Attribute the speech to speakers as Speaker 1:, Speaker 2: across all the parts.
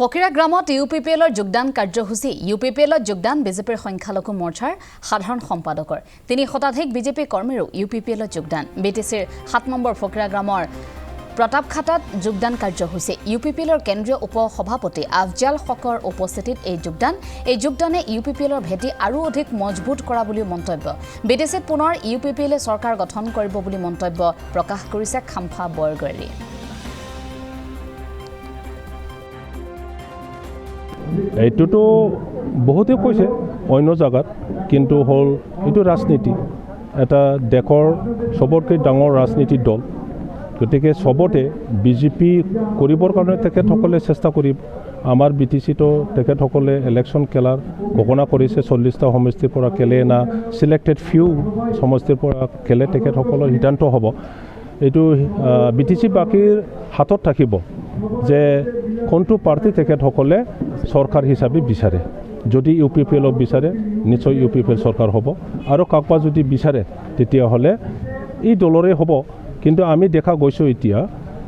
Speaker 1: ফকিৰা গ্ৰামত ইউপিপিএলৰ যোগদান কাৰ্যসূচী ইউপিপিএলত যোগদান বিজেপিৰ সংখ্যালঘু মৰ্চাৰ সাধাৰণ সম্পাদকৰ ৩ শতাধিক বিজেপি কৰ্মীৰো ইউপিপিএলত যোগদান বিটিচিৰ ৭ নম্বৰ ফকিৰা গ্ৰামৰ প্ৰতাপখাটাত যোগদান কাৰ্যসূচী ইউপিপিএলৰ কেন্দ্ৰীয় উপসভাপতি আফজাল হকৰ উপস্থিতিত এই যোগদানে ইউপিপিএলৰ ভেটি আৰু অধিক মজবুত কৰা বুলি মন্তব্য বিটিচিত পুনৰ ইউপিপিএলে চৰকাৰ গঠন কৰিব বুলি মন্তব্য প্ৰকাশ কৰিছে খাম্ফা বৰগৰী
Speaker 2: এইটোতো বহুতে কৈছে অন্য জায়গাত কিন্তু হল এইটো ৰাজনীতি এটা দেশৰ সবতকৈ ডাঙৰ ৰাজনীতিৰ দল গতিকে সবতে বিজেপি কৰিবৰ কাৰণে তেখেতসকলে চেষ্টা কৰিব আমাৰ বিটিচিতো তেখেতসকলে ইলেকশ্যন খেলাৰ ঘোষণা কৰিছে 40টা সমষ্টিৰ পৰা খেলে না সিলেক্টেড ফিউ সমষ্টিৰ পৰা খেলে তেখেতসকলৰ সিদ্ধান্ত হ'ব এইটো বিটিচি বাকীৰ হাতত থাকিব যে কোনটো পাৰ্টি তেখেতসকলে চৰকাৰ হিচাপে বিচাৰে যদি ইউপিপিএলক বিচাৰে নিশ্চয় ইউপিপিএল চৰকাৰ হ'ব আৰু কাকবা যদি বিচাৰে তেতিয়াহ'লে এই দলৰে হ'ব কিন্তু আমি দেখা গৈছোঁ এতিয়া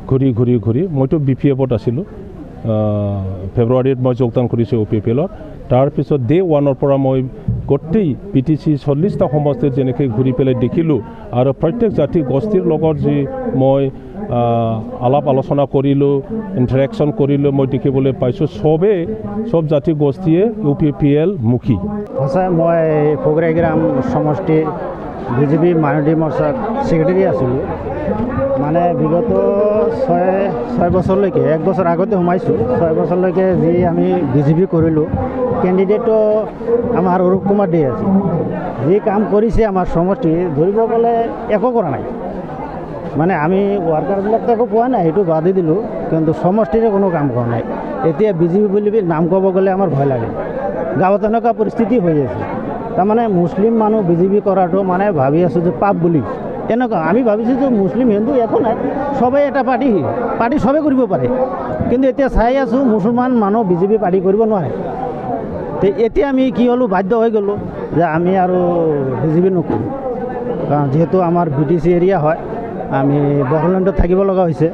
Speaker 2: ঘূৰি মইতো বিপিএফত আছিলোঁ ফেব্ৰুৱাৰীত মই যোগদান কৰিছোঁ ইউপিপিএলত তাৰপিছত ডে 1ৰ পৰা মই গোটেই বিটিচি 40টা সমষ্টিত যেনেকৈ ঘূৰি পেলাই দেখিলোঁ আৰু প্ৰত্যেক জাতি গোষ্ঠীৰ লগত যি মই আলাপ আলোচনা কৰিলোঁ ইণ্টাৰেকশ্যন কৰিলোঁ মই দেখিবলৈ পাইছোঁ সব জাতি গোষ্ঠীয়ে ইউপিপিএল মুখী
Speaker 3: সঁচাই মই ফকিৰাগ্ৰাম সমষ্টি বিজেপি মাইনৰিটি মৰ্চাৰ ছেক্ৰেটাৰী আছিলোঁ মানে বিগত ছয় বছৰলৈকে 1 বছৰ আগতে সোমাইছোঁ 6 বছৰলৈকে যি আমি বিজেপি কৰিলোঁ কেণ্ডিডেটটো আমাৰ অৰূপ কুমাৰ দে আছে যি কাম কৰিছে আমাৰ সমষ্টি ধৰিব গ'লে একো কৰা নাই মানে আমি ৱাৰ্কাৰবিলাকতো একো পোৱা নাই সেইটো বাদ দিলোঁ কিন্তু সমষ্টিৰে কোনো কাম কৰা নাই এতিয়া বিজেপি বুলি নাম ক'ব গ'লে আমাৰ ভয় লাগে গাঁৱত এনেকুৱা পৰিস্থিতি হৈ আছে তাৰমানে মুছলিম মানুহ বিজেপি কৰাটো মানে ভাবি আছোঁ যে পাপ বুলি এনেকুৱা আমি ভাবিছোঁ যে মুছলিম হিন্দু একো নাই সবেই এটা পাৰ্টি সবেই কৰিব পাৰে কিন্তু এতিয়া চাই আছোঁ মুছলমান মানুহ বিজেপি পাৰ্টি কৰিব নোৱাৰে তো এতিয়া আমি কি হ'লোঁ বাধ্য হৈ গ'লোঁ যে আমি আৰু বিজেপি নকৰোঁ কাৰণ যিহেতু আমাৰ বিটিচি এৰিয়া হয় আমি বড়োলেণ্ডত থাকিব লগা হৈছে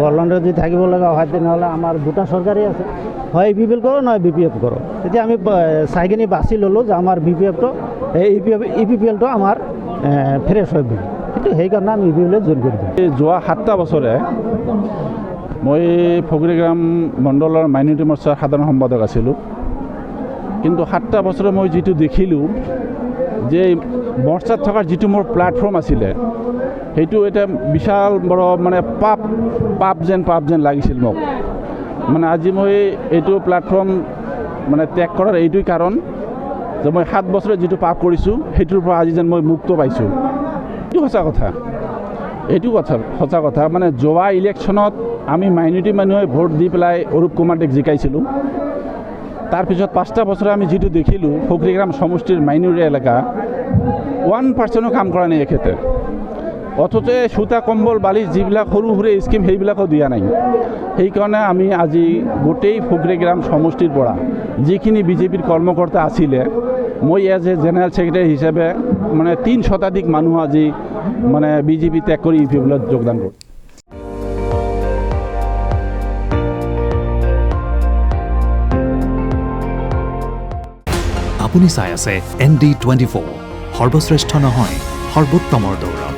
Speaker 3: বড়োলেণ্ডত যদি থাকিব লগা হয় তেনেহ'লে আমাৰ দুটা চৰকাৰেই আছে হয় ইউপিপিএল কৰোঁ নহয় বিপিএফ কৰোঁ তেতিয়া আমি চাইকিনি বাছি ল'লোঁ যে আমাৰ বিপিএফটো ইউপিপিএলটো আমাৰ ফ্ৰেছ হয় বুলি কিন্তু সেইকাৰণে আমি ইউপিপিএলত জইন কৰি দিওঁ
Speaker 4: যোৱা 7টা বছৰে মই ফকিৰাগ্ৰাম মণ্ডলৰ মাইনৰিটি মৰ্চাৰ সাধাৰণ সম্পাদক আছিলোঁ কিন্তু 7টা বছৰে মই যিটো দেখিলোঁ যে মৰ্চাত থকাৰ যিটো মোৰ প্লেটফৰ্ম আছিলে সেইটো এটা বিশাল বড় মানে পাপ যেন লাগিছিল মোক মানে আজি মই এইটো প্লেটফৰ্ম মানে ত্যাগ কৰাৰ এইটোই কাৰণ যে মই 7 বছৰে যিটো পাপ কৰিছোঁ সেইটোৰ পৰা আজি যেন মই মুক্ত পাইছোঁ এইটো সঁচা কথা মানে যোৱা ইলেকশ্যনত আমি মাইনৰিটি মানুহে ভোট দি পেলাই অৰূপ কুমাৰ দেক জিকাইছিলোঁ তাৰপিছত 5টা বছৰে আমি যিটো দেখিলোঁ ফকিৰাগ্ৰাম সমষ্টিৰ মাইনৰিটি এলেকা 1%ও কাম কৰা নাই এখেতে অথচ সূতা কম্বল বালি যিবিলাক সৰু স্কিম সেইবিলাকো দিয়া নাই সেইকাৰণে আমি আজি গোটেই ফকিৰাগ্ৰাম সমষ্টিৰ পৰা যিখিনি বিজেপিৰ কৰ্মকৰ্তা আছিলে মই এজ এ জেনেৰেল ছেক্ৰেটাৰী হিচাপে মানে 3 শতাধিক মানুহ আজি মানে বিজেপি ত্যাগ কৰি ইউপিপিএলত যোগদান কৰে
Speaker 5: আপুনি চাই আছে ND24 সৰ্বশ্ৰেষ্ঠ নহয় সৰ্বোত্তমৰ দৌৰ